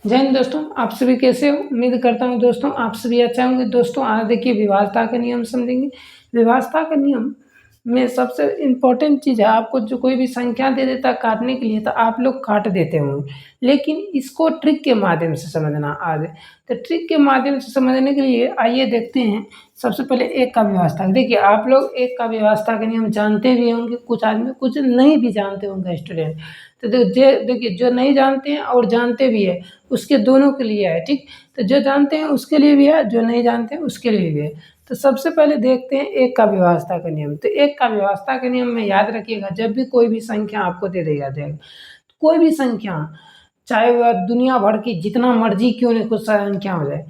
जय हिंद दोस्तों, आप सभी कैसे हो? उम्मीद करता हूँ दोस्तों आप सभी अच्छा होंगे। दोस्तों आज देखिए विभाज्यता का नियम समझेंगे। विभाज्यता का नियम में सबसे इम्पोर्टेंट चीज़ है, आपको जो कोई भी संख्या दे देता है काटने के लिए तो आप लोग काट देते होंगे, लेकिन इसको ट्रिक के माध्यम से समझना आज है। तो ट्रिक के माध्यम से समझने के लिए आइए देखते हैं। सबसे पहले एक का विभाज्यता। देखिए आप लोग एक का विभाज्यता का नियम जानते भी होंगे, कुछ आदमी कुछ नहीं भी जानते होंगे स्टूडेंट। तो देखिए जो नहीं जानते हैं और जानते भी है उसके दोनों के लिए है, ठीक। तो जो जानते हैं उसके लिए भी है, जो नहीं जानते हैं उसके लिए भी है। तो सबसे पहले देखते हैं एक का विभाज्यता का नियम। तो एक का विभाज्यता का नियम में याद रखिएगा, जब भी कोई भी संख्या आपको दे दिया जाएगा, कोई भी संख्या, चाहे वह दुनिया भर की जितना मर्जी क्यों नहीं कुछ संख्या हो जाए,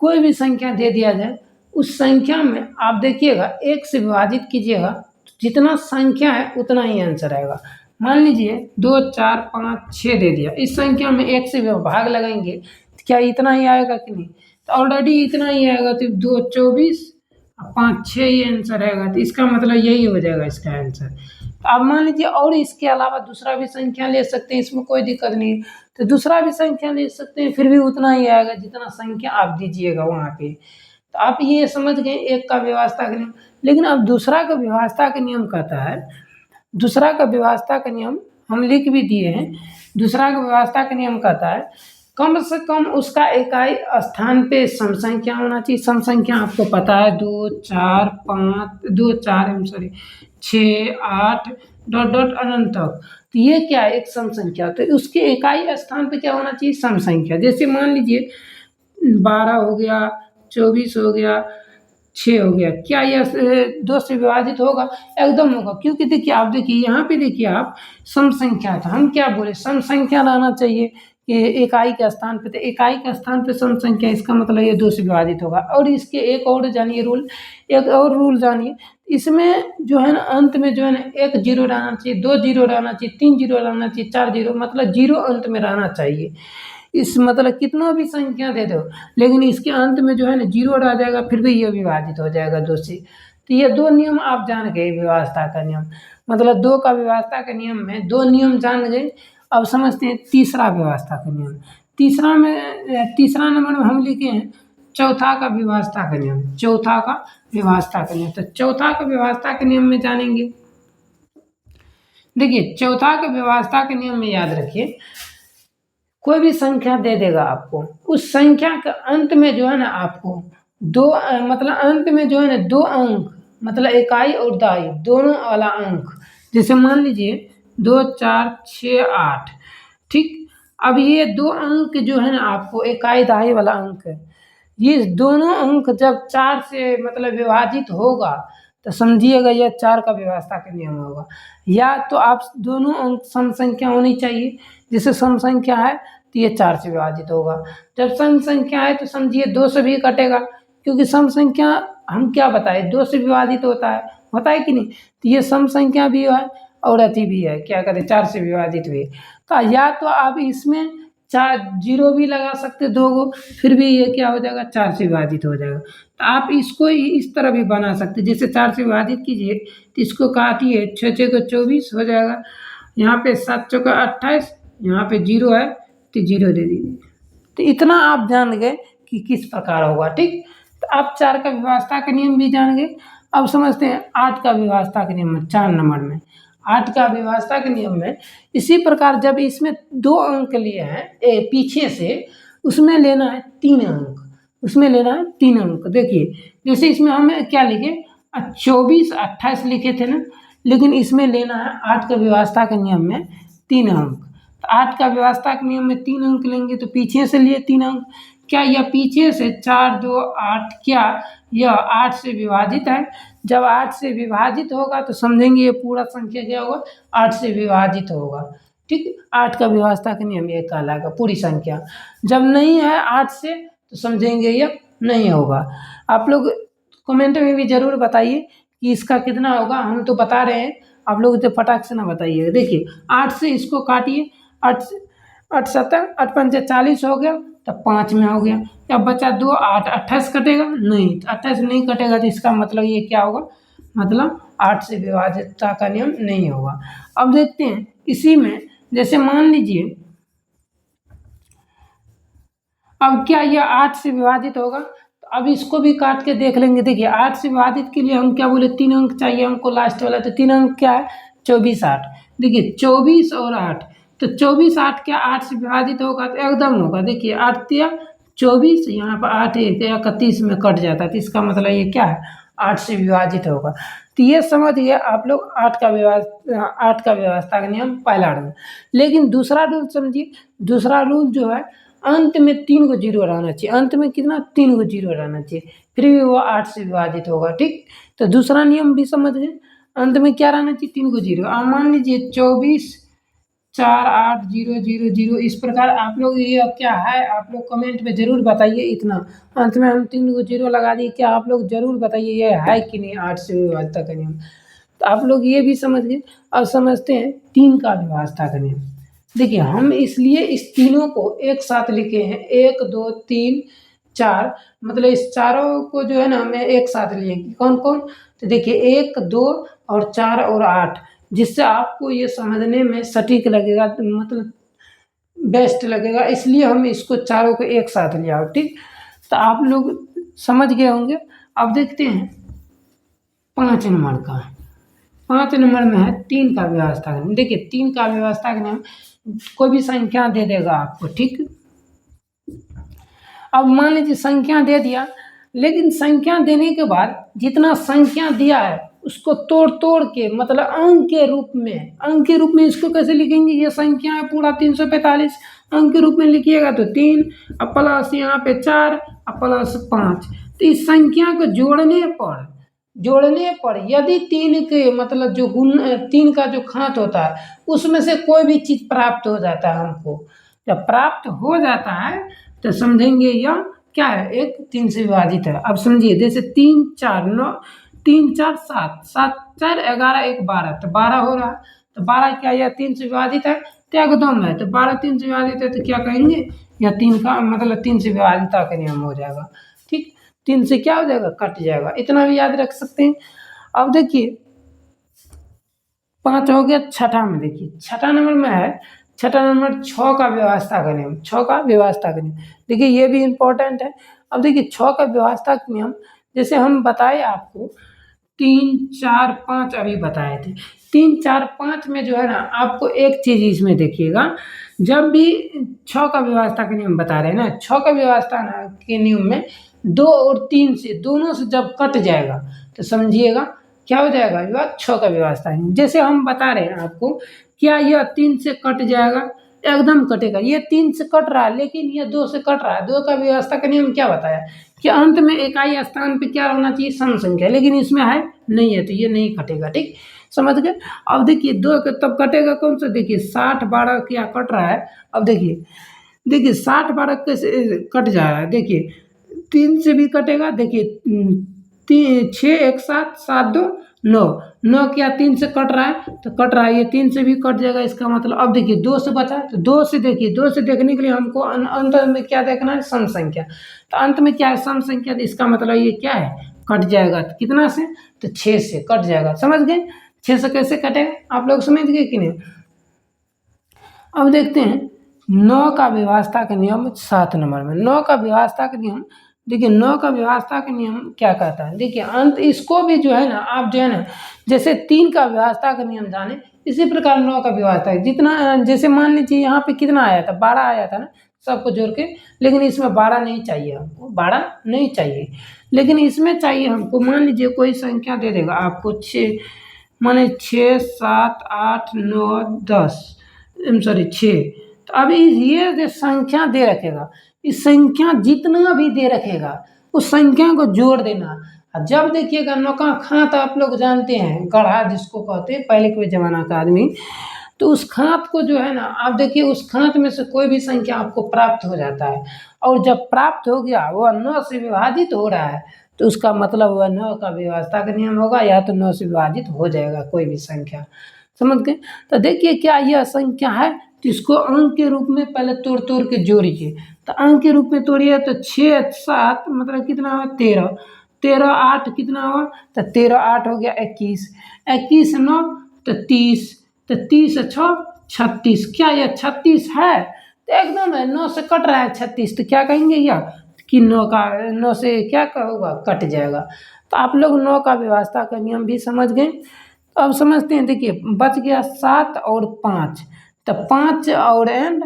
कोई भी संख्या दे दिया जाए, उस संख्या में आप देखिएगा एक से विभाजित कीजिएगा, जितना संख्या है उतना ही आंसर आएगा। मान लीजिए 2, 4, 5, 6 दे दिया, इस संख्या में एक से भाग लगाएंगे तो क्या इतना ही आएगा कि नहीं? तो ऑलरेडी इतना ही आएगा, तो 2, 24, 5, 6 ही आंसर आएगा। तो इसका मतलब यही हो जाएगा इसका आंसर। तो आप मान लीजिए और इसके अलावा दूसरा भी संख्या ले सकते हैं, इसमें कोई दिक्कत नहीं है। तो दूसरा भी संख्या ले सकते हैं, फिर भी उतना ही आएगा जितना संख्या आप दीजिएगा वहाँ पे। तो आप ये समझ गए एक का विभाज्यता का नियम। लेकिन अब दूसरा का विभाज्यता का नियम कहता है, दूसरा का विभाज्यता का नियम हम लिख भी दिए हैं। दूसरा का विभाज्यता का नियम कहता है कम से कम उसका इकाई स्थान पे सम संख्या होना चाहिए। सम संख्या आपको पता है 2, 4, 5, 2, 4 सॉरी 6, 8 डॉट डॉट अनंत तक। तो ये क्या है? एक सम संख्या। तो उसके इकाई स्थान पे क्या होना चाहिए? सम संख्या। जैसे मान लीजिए 12 हो गया, 24 हो गया, 6 हो गया। क्या यह 2 से विभाजित होगा? एकदम होगा, क्योंकि देखिए आप देखिए यहाँ पे देखिए आप सम संख्या था, हम क्या बोले सम संख्या लाना चाहिए कि इकाई के स्थान पे। तो इकाई के स्थान पे सम संख्या, इसका मतलब ये 2 से विभाजित होगा। और इसके एक और जानिए रूल, एक और रूल जानिए। इसमें जो है ना अंत में जो है ना 1 जीरो रहना चाहिए, 2 जीरो रहना चाहिए, 3 जीरो रहना चाहिए, 4 जीरो, मतलब जीरो अंत में रहना चाहिए। इस मतलब कितना भी संख्या दे दो, लेकिन इसके अंत में जो है ना जीरो रह जाएगा, फिर भी ये विभाजित हो जाएगा 2 से। तो ये 2 नियम आप जान गए विभाज्यता का नियम, मतलब 2 का विभाज्यता का नियम में 2 नियम जान गए। अब समझते हैं तीसरा विभाज्यता का नियम। तीसरा नंबर में हम लिखे हैं चौथा का विभाज्यता का नियम। चौथा का विभाज्यता का नियम, तो चौथा का विभाज्यता के नियम में जानेंगे। देखिए चौथा का विभाज्यता के नियम में याद रखिए, कोई भी संख्या दे देगा आपको, उस संख्या के अंत में जो है ना आपको मतलब अंत में जो है ना 2 अंक, मतलब इकाई और दहाई दोनों वाला अंक। जैसे मान लीजिए 2, 4, 6, 8, ठीक। अब ये 2 अंक जो है ना आपको इकाई दहाई वाला अंक है, ये दोनों अंक जब 4 से मतलब विभाजित होगा तो समझिएगा यह 4 का विभाज्यता का नियम होगा। या तो आप दोनों अंक सम संख्या होनी चाहिए, जैसे सम संख्या है तो ये 4 से विभाजित होगा। जब सम संख्या है तो समझिए 2 से भी कटेगा, क्योंकि सम संख्या हम क्या बताए 2 से विभाजित होता है कि नहीं? तो ये सम संख्या भी है और अति भी है, क्या कहते हैं 4 से विभाजित भी। तो या तो आप इसमें 4 जीरो भी लगा सकते 2 गो, फिर भी ये क्या हो जाएगा 4 से विभाजित हो जाएगा। तो आप इसको इस तरह भी बना सकते, जैसे 4 से विभाजित कीजिए तो इसको काटिए, 6 6 को 24 हो जाएगा, यहाँ पे 7 चौका 28, यहाँ पे जीरो है तो जीरो दे दीजिए। तो इतना आप जान गए कि किस प्रकार होगा, ठीक। तो आप 4 का विभाज्यता का नियम भी जान गए। अब समझते हैं 8 का विभाज्यता का नियम में, 4 नंबर में 8 का विभाज्यता के नियम में इसी प्रकार जब इसमें 2 अंक लिए हैं पीछे से, उसमें लेना है 3 अंक, उसमें लेना है 3 अंक। देखिए जैसे इसमें हमें क्या लिखे 24 28 लिखे थे ना, लेकिन इसमें लेना है 8 का विभाज्यता के नियम में 3 अंक। तो 8 का विभाज्यता के नियम में 3 अंक लेंगे, तो पीछे से लिए 3 अंक। क्या यह पीछे से 4 2 8, क्या यह 8 से विभाजित है? जब 8 से विभाजित होगा तो समझेंगे ये पूरा संख्या क्या होगा 8 से विभाजित होगा, ठीक। 8 का विभाज्यता का नियम ये कहलाएगा पूरी संख्या। जब नहीं है 8 से तो समझेंगे ये नहीं होगा। आप लोग कमेंट में भी जरूर बताइए कि इसका कितना होगा, हम तो बता रहे हैं, आप लोग तो फटाक से ना बताइए। देखिए 8 से इसको काटिए, 8 8 7 8 5 40 हो गया, तब 5 में हो गया। अब बचा 2 8, 28 कटेगा नहीं, 28 नहीं कटेगा, तो इसका मतलब ये क्या होगा, मतलब 8 से विभाज्यता का नियम नहीं होगा। अब देखते हैं इसी में, जैसे मान लीजिए अब क्या यह 8 से विभाजित होगा? तो अब इसको भी काट के देख लेंगे। देखिए 8 से विभाजित के लिए हम क्या बोले, 3 अंक चाहिए हमको लास्ट वाला, तो 3 अंक क्या है, 24 8। देखिए 24 और 8, तो 24 8 क्या 8 से विभाजित होगा? तो एकदम होगा। देखिए 8 तिया 24, यहाँ पर 8 31 में कट जाता है, तो इसका मतलब ये क्या है, 8 से विभाजित होगा। तो ये समझिए आप लोग 8 का व्यवस्था का नियम पहला रूल। लेकिन दूसरा रूल समझिए, दूसरा रूल जो है अंत में 3 को जीरो रहना चाहिए। अंत में कितना, 3 को जीरो रहना चाहिए, फिर भी वो 8 से विभाजित होगा। ठीक, तो दूसरा नियम भी समझ गए, अंत में क्या रहना चाहिए, 3 को जीरो। अब मान लीजिए 24 4 8 0 0 0, इस प्रकार आप लोग ये क्या है, आप लोग कमेंट में जरूर बताइए। इतना अंत में हम 3 को जीरो लगा दिए, क्या आप लोग जरूर बताइए ये है कि नहीं 8 से विभाज्यता का नियम। तो आप लोग ये भी समझ गए। अब समझते हैं 3 का विभाज्यता का नियम। देखिए हम इसलिए इस तीनों को एक साथ लिखे हैं, 1 2 3 4, मतलब इस चारों को जो है ना हमें एक साथ लिए। कौन कौन, तो देखिए 1 2 और 4 और 8, जिससे आपको ये समझने में सटीक लगेगा, मतलब बेस्ट लगेगा, इसलिए हम इसको चारों को एक साथ लिया। ठीक, तो आप लोग समझ गए होंगे। अब देखते हैं 5 नंबर का। 5 नंबर में है 3 का व्यवस्था का नियम। देखिए 3 का व्यवस्था का नियम, कोई भी संख्या दे देगा आपको। ठीक, अब मान लीजिए संख्या दे दिया, लेकिन संख्या देने के बाद जितना संख्या दिया है उसको तोड़ तोड़ के, मतलब अंक के रूप में, अंक के रूप में इसको कैसे लिखेंगे, ये संख्या है पूरा 345, अंक के रूप में लिखिएगा तो 3, अब प्लस यहाँ पे 4, अब प्लस 5। तो इस संख्या को जोड़ने पर यदि 3 के मतलब जो गुण 3 का जो घात होता है उसमें से कोई भी चीज प्राप्त हो जाता है हमको, जब प्राप्त हो जाता है तो समझेंगे यह क्या है, एक 3 से विभाजित है। अब समझिए जैसे 3 4 9, 3 4 7, 7 4 11 1 12, तो 12 हो रहा है, तो 12 क्या यह 3 से विभाजित है, तो एकदम है, तो 12 3 से विभाजित है, तो क्या कहेंगे, यह 3 का मतलब 3 से विभाजिता का नियम हो जाएगा। ठीक, 3 से क्या हो जाएगा, कट जाएगा, इतना भी याद रख सकते हैं। अब देखिए 5 हो गया। छठा में देखिए, छठा नंबर में है, छठा नंबर 6 का व्यवस्था का नियम, 6 का व्यवस्था का नियम। देखिए ये भी इम्पोर्टेंट है। अब देखिए 6 का व्यवस्था का नियम, जैसे हम बताए आपको 3 4 5 अभी बताए थे। 3 4 5 में जो है ना आपको एक चीज इसमें देखिएगा, जब भी 6 का व्यवस्था का नियम बता रहे हैं ना, 6 का व्यवस्था के नियम में 2 और 3 से, दोनों से जब कट जाएगा तो समझिएगा क्या हो जाएगा, विभाग 6 का व्यवस्था है। जैसे हम बता रहे हैं आपको, क्या यह 3 से कट जाएगा, एकदम कटेगा। ये 3 से कट रहा है लेकिन ये 2 से कट रहा है। 2 का व्यवस्था का नियम क्या बताया कि अंत में इकाई स्थान पे क्या होना चाहिए, सम संख्या, लेकिन इसमें है नहीं है, तो ये नहीं कटेगा। ठीक, समझ गए। अब देखिए 2 तब कटेगा कौन सा, देखिए 60 12 क्या कट रहा है। अब देखिए 60 12 कैसे कट जा रहा है, देखिए 3 से भी कटेगा। देखिए 6 1 7 7 2 9, 9 क्या 3 से कट रहा है, तो कट रहा है, ये 3 से भी कट जाएगा। इसका मतलब अब देखिए 2 से बचा, तो 2 से देखिए, 2 से देखने के लिए हमको अंत में क्या देखना है, सम संख्या। तो अंत में क्या है, सम संख्या, तो इसका मतलब ये क्या है, कट जाएगा। तो कितना से, तो 6 से कट जाएगा। समझ गए, 6 से कैसे कटेगा, आप लोग समझ गए कि नहीं। अब देखते हैं 9 का व्यवस्था का नियम, 7 नंबर में 9 का व्यवस्था का नियम। देखिए 9 का व्यवस्था का नियम क्या कहता है, देखिए अंत, इसको भी जो है ना आप जो है ना, जैसे 3 का व्यवस्था का नियम जाने, इसी प्रकार 9 का व्यवस्था है। जितना, जैसे मान लीजिए यहाँ पे कितना आया था, 12 आया था ना सबको जोड़ के, लेकिन इसमें 12 नहीं चाहिए हमको, 12 नहीं चाहिए, लेकिन इसमें चाहिए हमको। मान लीजिए कोई संख्या दे देगा आपको 6, माने 6 7 8 9 10, सॉरी 6। तो अभी ये जो संख्या दे रखेगा, इस संख्या जितना भी दे रखेगा उस संख्या को जोड़ देना। जब देखिएगा 9 का खात आप लोग जानते हैं, गढ़ा जिसको कहते हैं, पहले के जमाना का आदमी, तो उस खात को जो है ना आप देखिए, उस खात में से कोई भी संख्या आपको प्राप्त हो जाता है, और जब प्राप्त हो गया वह 9 से विभाजित हो रहा है, तो उसका मतलब वह 9 का व्यवस्था का नियम होगा, या तो 9 से विभाजित हो जाएगा कोई भी संख्या। समझ गए। तो देखिए क्या यह संख्या है, तो इसको अंक के रूप में पहले तोड़ तोड़ के जोड़िए। तो अंक के रूप में तोड़िए तो 6 7 मतलब कितना हुआ, 13, 13 8 कितना हुआ, तो 13 8 हो गया 21, 21 9 तो 30, तो 30 6 36, क्या यह 36 है, तो एकदम 9 से कट रहा है 36, तो क्या कहेंगे या कि 9 से क्या होगा, कट जाएगा। तो आप लोग 9 का व्यवस्था का नियम भी समझ गए। तो अब समझते हैं, देखिए बच गया 7 और 5, तो 5 और एंड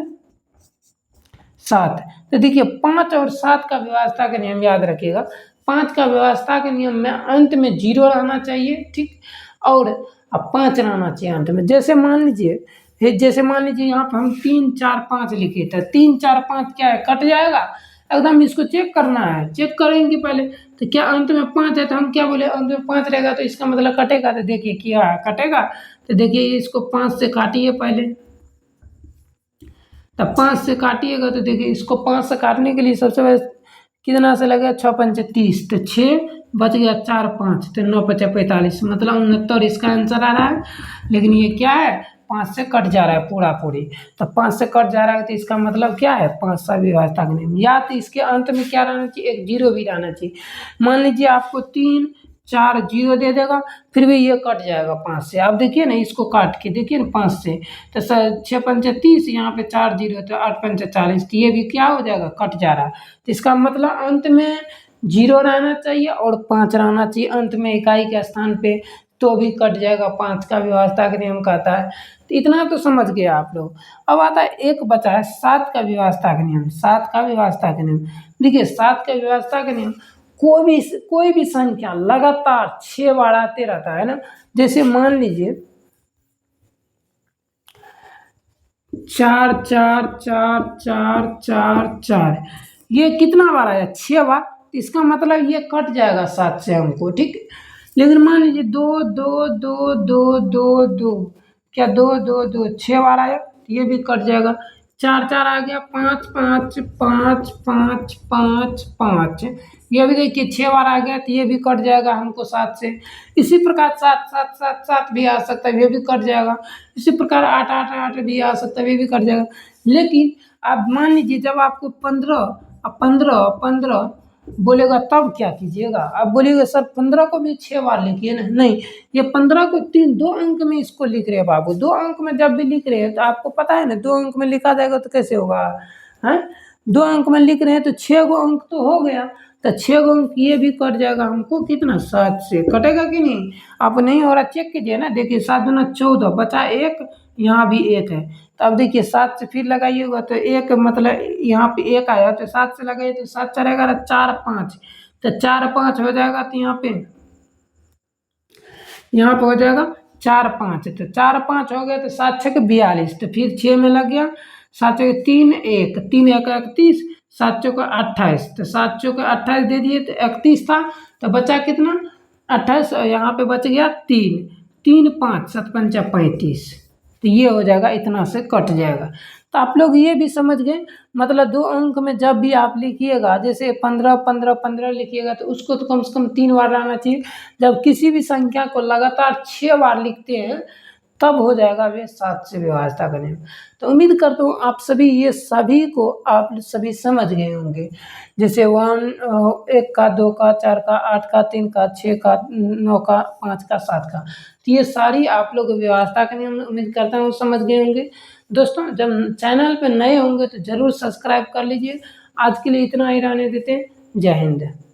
7। तो देखिए 5 और 7 का व्यवस्था का नियम याद रखिएगा। 5 का व्यवस्था के नियम में अंत में 0 रहना चाहिए, ठीक, और 5 रहना चाहिए अंत में। जैसे मान लीजिए यहाँ पर हम 3 4 5 लिखे थे, 3 4 5 क्या है, कट जाएगा एकदम। इसको चेक करना है, चेक करेंगे पहले। तो क्या अंत में 5 है, तो हम क्या बोले, अंत में 5 रहेगा तो इसका मतलब कटेगा। तो देखिए क्या कटेगा, तो देखिए इसको 5 से काटिए पहले। तब 5 से काटिएगा तो देखिए इसको 5 से काटने के लिए सबसे पहले कितना से लगेगा, 6 पंचे 30, तो 6 बच गया 4 5, तो 9 पचे 45, मतलब 69 इसका आंसर आ रहा है। लेकिन ये क्या है, 5 से कट जा रहा है पूरा पूरी। तो 5 से कट जा रहा है तो इसका मतलब क्या है, 5 सा व्यवस्था का नियम। या तो इसके अंत में क्या रहना चाहिए, एक 0 भी रहना चाहिए। मान लीजिए आपको 3 4 0 दे देगा, फिर भी ये कट जाएगा 5 से। आप देखिए ना, इसको काट के देखिए ना 5 से, तो 6 पंचे 30, यहाँ पे 4 0, तो 8 पंचे 40, तो ये भी क्या हो जाएगा, कट जा रहा है। तो इसका मतलब अंत में 0 रहना चाहिए और 5 रहना चाहिए अंत में इकाई के स्थान पे, तो भी कट जाएगा। 5 का व्यवस्था का नियम कहता है। तो इतना तो समझ गए आप लोग। अब आता है एक बचा है 7 का व्यवस्था का नियम। 7 का व्यवस्था का नियम, देखिए 7 का व्यवस्था का नियम, कोई भी संख्या लगातार 6 बार आते रहता है ना। जैसे मान लीजिए 4 4 4 4 4 4, ये कितना बार आया, 6 बार। इसका मतलब ये कट जाएगा 7 से हमको, ठीक। लेकिन मान लीजिए 2 2 2 2 2 2, क्या 2 2 2 6 बार आया, तो ये भी कट जाएगा। 4 4 आ गया, 5 5 5 5 5 5, ये भी देखिए 6 बार आ गया, तो ये भी कट जाएगा हमको 7 से। इसी प्रकार 7 7 7 7 भी आ सकता है, ये भी कट जाएगा। इसी प्रकार 8 8 8 भी आ सकता है, ये भी कट जाएगा। लेकिन अब मान लीजिए जब आपको 15 बोलेगा तब क्या कीजिएगा, आप बोलिएगा सर 15 को भी 6 बार लिखिए ना, नहीं, ये 15 को 2 अंक में इसको लिख रहे हैं बाबू। 2 अंक में जब भी लिख रहे हैं तो आपको पता है ना, 2 अंक में लिखा जाएगा तो कैसे होगा, है। 2 अंक में लिख रहे हैं तो 6 गो अंक तो हो गया, तो 6 गो अंक ये भी कट जाएगा हमको, कितना, 7 से कटेगा कि नहीं। आप नहीं हो रहा, चेक कीजिए ना, देखिए 7 दूना 14, बचा 1, यहाँ भी 1 है। तो अब देखिए 7 से फिर लगाइएगा तो 1, मतलब यहाँ पे 1 आया, तो 7 से लगाइए तो 7 4 11, 4 5, तो 4 5 हो जाएगा। तो यहाँ पे हो जाएगा 4 5, तो 4 5 हो गया, तो 7 6 42, तो फिर 6 में लग गया, 7 6 3 1 3 1 31, 7 चौका 28, तो 7 चौका 28 दे दिए तो 31 था, तो बचा कितना, 28, यहाँ पे बच गया 3 3 5 7 पंचा 35, तो ये हो जाएगा, इतना से कट जाएगा। तो आप लोग ये भी समझ गए, मतलब 2 अंक में जब भी आप लिखिएगा, जैसे 15 15 15 लिखिएगा तो उसको तो कम से कम 3 बार रहना चाहिए। जब किसी भी संख्या को लगातार 6 बार लिखते हैं तब हो जाएगा वे 7 से व्यवस्था का नियम। तो उम्मीद करता हूँ आप सभी ये सभी को आप सभी समझ गए होंगे। जैसे 1 का, 2 का, 4 का, 8 का, 3 का, 6 का, 9 का, 5 का, 7 का, तो ये सारी आप लोग व्यवस्था का नियम उम्मीद करता हूँ समझ गए होंगे। दोस्तों जब चैनल पे नए होंगे तो ज़रूर सब्सक्राइब कर लीजिए। आज के लिए इतना ही रहने देते हैं। जय हिंद।